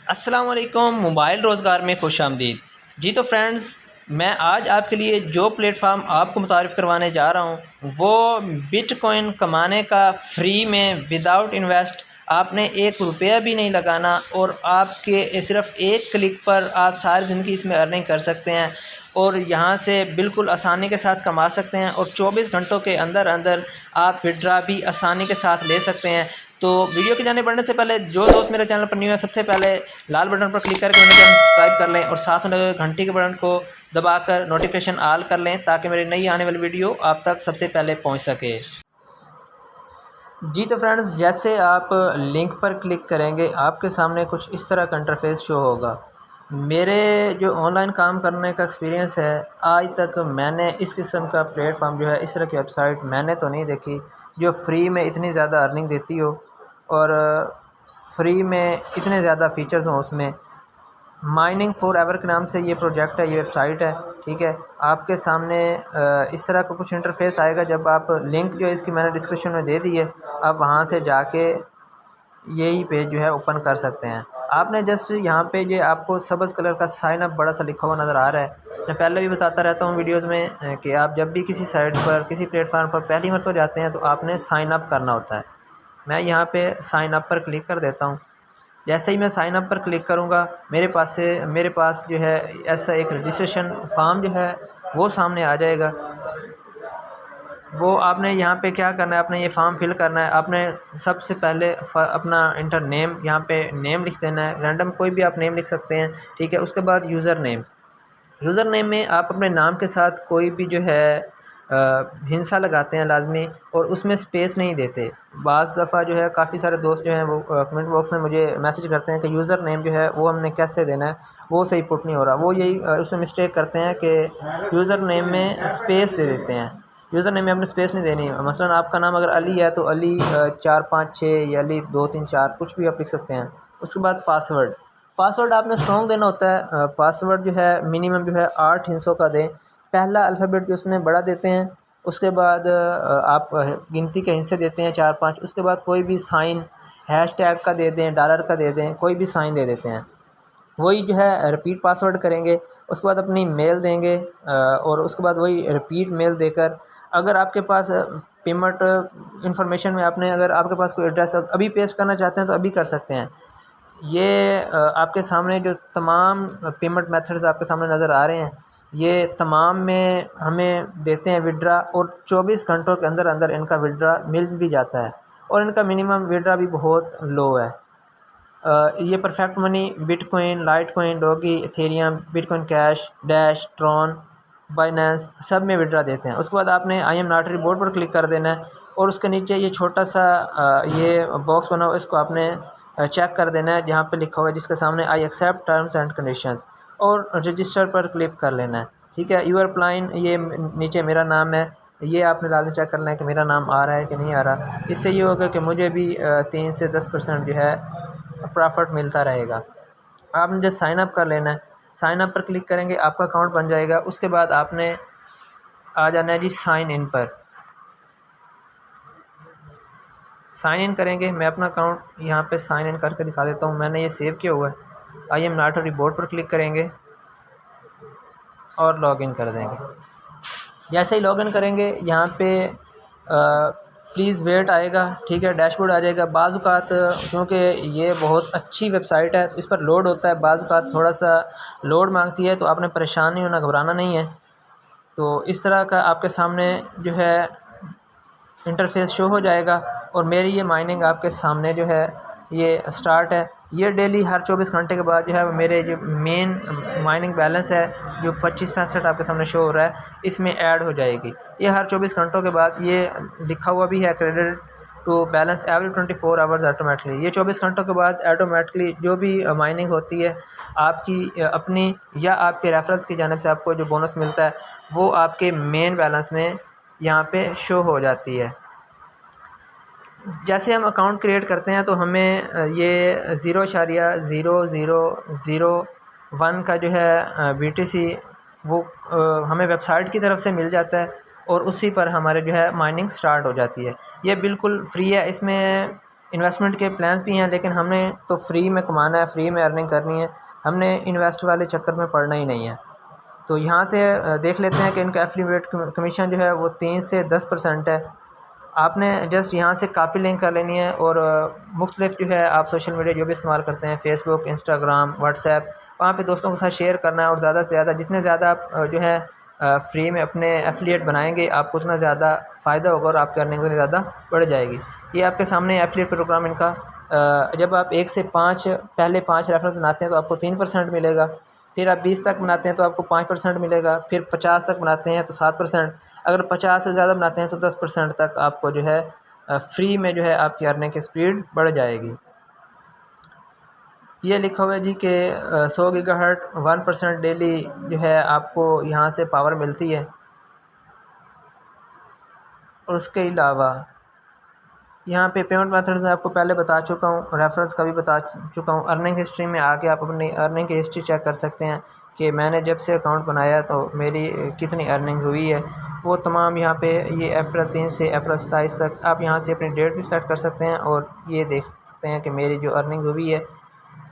अस्सलाम वालेकुम। मोबाइल रोज़गार में खुश आमदीद। जी तो फ्रेंड्स, मैं आज आपके लिए जो प्लेटफार्म आपको मुतारिफ़ करवाने जा रहा हूँ वो बिटकॉइन कमाने का फ्री में विदाउट इन्वेस्ट, आपने एक रुपया भी नहीं लगाना और आपके सिर्फ़ एक क्लिक पर आप सारी ज़िंदगी इसमें अर्निंग कर सकते हैं और यहाँ से बिल्कुल आसानी के साथ कमा सकते हैं और 24 घंटों के अंदर अंदर आप विड्रा भी आसानी के साथ ले सकते हैं। तो वीडियो के जाने बढ़ने से पहले जो दोस्त मेरे चैनल पर न्यू है, सबसे पहले लाल बटन पर क्लिक करके मेरे चैनल सब्सक्राइब कर लें और साथ में लगे घंटी के बटन को दबाकर नोटिफिकेशन ऑल कर लें ताकि मेरी नई आने वाली वीडियो आप तक सबसे पहले पहुंच सके। जी तो फ्रेंड्स, जैसे आप लिंक पर क्लिक करेंगे आपके सामने कुछ इस तरह का इंटरफेस शो होगा। मेरे जो ऑनलाइन काम करने का एक्सपीरियंस है, आज तक मैंने इस किस्म का प्लेटफॉर्म जो है, इस तरह की वेबसाइट मैंने तो नहीं देखी जो फ्री में इतनी ज़्यादा अर्निंग देती हो और फ्री में इतने ज़्यादा फ़ीचर्स हों उसमें। माइनिंग फॉर एवर के नाम से ये प्रोजेक्ट है, ये वेबसाइट है। ठीक है, आपके सामने इस तरह का कुछ इंटरफेस आएगा। जब आप लिंक जो है इसकी मैंने डिस्क्रिप्शन में दे दी है, आप वहाँ से जाके यही पेज जो है ओपन कर सकते हैं। आपने जस्ट यहाँ पे जो आपको सब्ज़ कलर का साइन अप बड़ा सा लिखा हुआ नज़र आ रहा है। मैं पहले भी बताता रहता हूँ वीडियोज़ में कि आप जब भी किसी साइट पर, किसी प्लेटफार्म पर पहली मरतबा जाते हैं तो आपने साइन अप करना होता है। मैं यहाँ पे साइन अप पर क्लिक कर देता हूँ। जैसे ही मैं साइन अप पर क्लिक करूँगा मेरे पास जो है ऐसा एक रजिस्ट्रेशन फॉर्म जो है वो सामने आ जाएगा। वो आपने यहाँ पे क्या करना है, आपने ये फॉर्म फिल करना है। आपने सबसे पहले अपना इंटर नेम, यहाँ पे नेम लिख देना है, रैंडम कोई भी आप नेम लिख सकते हैं। ठीक है, उसके बाद यूज़र नेम में आप अपने नाम के साथ कोई भी जो है हिंसा लगाते हैं लाजमी, और उसमें स्पेस नहीं देते। बाज़ दफ़ा जो है काफ़ी सारे दोस्त जो हैं वो कमेंट बॉक्स में मुझे मैसेज करते हैं कि यूज़र नेम जो है वो हमने कैसे देना है, वो सही पुट नहीं हो रहा। वो यही उसमें मिस्टेक करते हैं कि यूज़र नेम में स्पेस दे देते हैं। यूज़र नेम में आपने स्पेस नहीं देनी। मसलन आपका नाम अगर अली है तो अली 4 5 6 या अली 2 3 4 कुछ भी आप लिख सकते हैं। उसके बाद पासवर्ड आपने स्ट्रॉन्ग देना होता है। पासवर्ड जो है मिनिमम जो है 8 हिंसों का दें। पहला अल्फ़ाबेट जो उसमें बड़ा देते हैं, उसके बाद आप गिनती के हिस्से देते हैं 4 5। उसके बाद कोई भी साइन हैशटैग का दे दें, डॉलर का दे दें, कोई भी साइन दे देते हैं। वही जो है रिपीट पासवर्ड करेंगे। उसके बाद अपनी मेल देंगे और उसके बाद वही रिपीट मेल देकर, अगर आपके पास पेमेंट इंफॉर्मेशन में अगर आपके पास कोई एड्रेस अभी पेस्ट करना चाहते हैं तो अभी कर सकते हैं। ये आपके सामने जो तमाम पेमेंट मेथड्स आपके सामने नज़र आ रहे हैं, ये तमाम में हमें देते हैं विड्रा, और 24 घंटों के अंदर अंदर इनका विड्रा मिल भी जाता है और इनका मिनिमम विड्रा भी बहुत लो है। ये perfect money, bitcoin, Litecoin, doggy, Ethereum, bitcoin cash, dash, Tron, Binance सब में विड्रा देते हैं। उसके बाद आपने आई एम नॉट रिपोर्ट पर क्लिक कर देना है और उसके नीचे ये छोटा सा ये बॉक्स बना हुआ, इसको आपने चेक कर देना है जहाँ पे लिखा हुआ है जिसके सामने I accept terms and conditions, और रजिस्टर पर क्लिक कर लेना है। ठीक है, यूर अप्लाइन, ये नीचे मेरा नाम है, ये आपने लाजमी चेक करना है कि मेरा नाम आ रहा है कि नहीं आ रहा। इससे ये होगा कि मुझे भी 3 से 10% जो है प्रॉफिट मिलता रहेगा। आपने जस्ट साइन अप कर लेना है। साइन अप पर क्लिक करेंगे, आपका अकाउंट बन जाएगा। उसके बाद आपने आ जाना है जी साइन इन पर। साइन इन करेंगे, मैं अपना अकाउंट यहाँ पे साइन इन करके दिखा देता हूँ। मैंने ये सेव किया हुआ है। आई एम नॉट रिपोर्ट पर क्लिक करेंगे और लॉगिन कर देंगे। जैसे ही लॉगिन करेंगे यहाँ पे प्लीज़ वेट आएगा। ठीक है, डैशबोर्ड आ जाएगा। बाज़ औक़ात क्योंकि ये बहुत अच्छी वेबसाइट है तो इस पर लोड होता है, बाज़ औक़ात थोड़ा सा लोड मांगती है, तो आपने परेशान नहीं होना, घबराना नहीं है। तो इस तरह का आपके सामने जो है इंटरफेस शो हो जाएगा और मेरी ये माइनिंग आपके सामने जो है ये स्टार्ट है। ये डेली हर 24 घंटे के बाद जो है मेरे जो मेन माइनिंग बैलेंस है जो 25-65 आपके सामने शो हो रहा है, इसमें ऐड हो जाएगी। ये हर 24 घंटों के बाद ये लिखा हुआ भी है credit to balance every 24 hours automatically. ये 24 घंटों के बाद ऑटोमेटिकली जो भी माइनिंग होती है आपकी अपनी या आपके रेफरेंस की जानिब से आपको जो बोनस मिलता है वो आपके मेन बैलेंस में यहाँ पे शो हो जाती है। जैसे हम अकाउंट क्रिएट करते हैं तो हमें ये 0.0001 का जो है BTC वो हमें वेबसाइट की तरफ से मिल जाता है और उसी पर हमारे जो है माइनिंग स्टार्ट हो जाती है। ये बिल्कुल फ्री है, इसमें इन्वेस्टमेंट के प्लान्स भी हैं, लेकिन हमने तो फ्री में कमाना है, फ्री में अर्निंग करनी है, हमने इन्वेस्ट वाले चक्कर में पड़ना ही नहीं है। तो यहाँ से देख लेते हैं कि इनका एफिलिएट कमीशन जो है वो 3 से 10% है। आपने जस्ट यहाँ से कॉपी लिंक कर लेनी है और मुख्तलिफ जो है आप सोशल मीडिया जो भी इस्तेमाल करते हैं, फेसबुक, इंस्टाग्राम, व्हाट्सएप, वहाँ पे दोस्तों के साथ शेयर करना है और ज़्यादा से ज़्यादा जितने ज़्यादा आप जो है फ्री में अपने एफिलिएट बनाएंगे आपको उतना ज़्यादा फ़ायदा होगा और आपकी अर्निंग उतनी ज़्यादा बढ़ जाएगी। ये आपके सामने एफिलिएट प्रोग्राम इनका, जब आप 1 से 5 पहले 5 रेफरल बनाते हैं तो आपको 3% मिलेगा, फिर आप 20 तक बनाते हैं तो आपको 5% मिलेगा, फिर 50 तक बनाते हैं तो 7%, अगर 50 से ज़्यादा बनाते हैं तो 10% तक आपको जो है फ्री में जो है आपकी अर्निंग की स्पीड बढ़ जाएगी। ये लिखा हुआ है जी कि 100 गीगाहर्ट्ज़ 1% डेली जो है आपको यहाँ से पावर मिलती है। और उसके अलावा यहाँ पे पेमेंट मेथड मैं आपको पहले बता चुका हूँ, रेफरेंस का भी बता चुका हूँ। अर्निंग हिस्ट्री में आके आप अपनी अर्निंग की हिस्ट्री चेक कर सकते हैं कि मैंने जब से अकाउंट बनाया तो मेरी कितनी अर्निंग हुई है, वो तमाम यहाँ पे ये अप्रैल 3 से अप्रैल 27 तक आप यहाँ से अपनी डेट भी सेलेक्ट कर सकते हैं और ये देख सकते हैं कि मेरी जो अर्निंग हुई है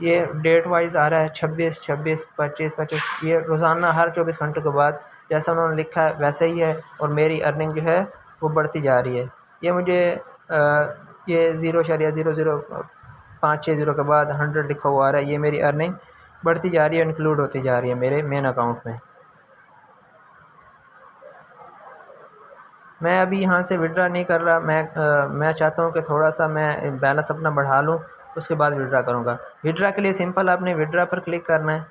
ये डेट वाइज आ रहा है 26, 26, 25, 25। ये रोज़ाना हर 24 घंटों के बाद जैसा उन्होंने लिखा है वैसे ही है और मेरी अर्निंग जो है वो बढ़ती जा रही है। ये मुझे ये 0.00560 के बाद 100 लिखा हुआ आ रहा है, ये मेरी अर्निंग बढ़ती जा रही है, इंक्लूड होती जा रही है मेरे मेन अकाउंट में। मैं अभी यहाँ से विड्रा नहीं कर रहा, मैं चाहता हूँ कि थोड़ा सा मैं बैलेंस अपना बढ़ा लूँ, उसके बाद विड्रा करूँगा। विड्रा के लिए सिंपल आपने विड्रा पर क्लिक करना है।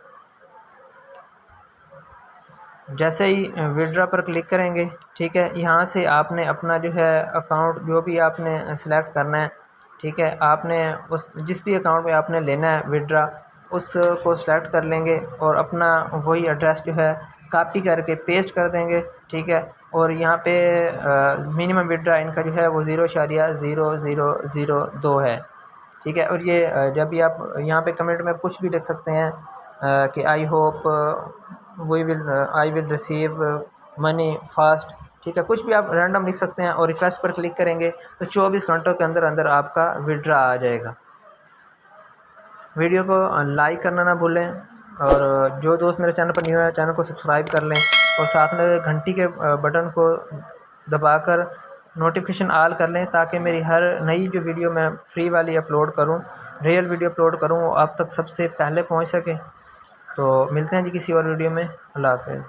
जैसे ही विड्रा पर क्लिक करेंगे, ठीक है, यहाँ से आपने अपना जो है अकाउंट जो भी आपने सेलेक्ट करना है, ठीक है, आपने उस जिस भी अकाउंट में आपने लेना है विड्रा उसको सेलेक्ट कर लेंगे और अपना वही एड्रेस जो है कॉपी करके पेस्ट कर देंगे, ठीक है। और यहाँ पे मिनिमम विड्रा इनका जो है वो 0.0002 है, ठीक है। और ये जब भी आप यहाँ पे कमेंट में कुछ भी लिख सकते हैं कि I will receive money fast, ठीक है, कुछ भी आप रैंडम लिख सकते हैं और रिक्वेस्ट पर क्लिक करेंगे तो 24 घंटों के अंदर अंदर आपका विड्रा आ जाएगा। वीडियो को लाइक करना ना भूलें और जो दोस्त मेरे चैनल पर न्यू है चैनल को सब्सक्राइब कर लें और साथ में घंटी के बटन को दबाकर नोटिफिकेशन ऑल कर लें ताकि मेरी हर नई जो वीडियो मैं फ्री वाली अपलोड करूं, रियल वीडियो अपलोड करूं, वो आप तक सबसे पहले पहुंच सके। तो मिलते हैं जी किसी और वीडियो में। अल्लाह हाफ़िज़।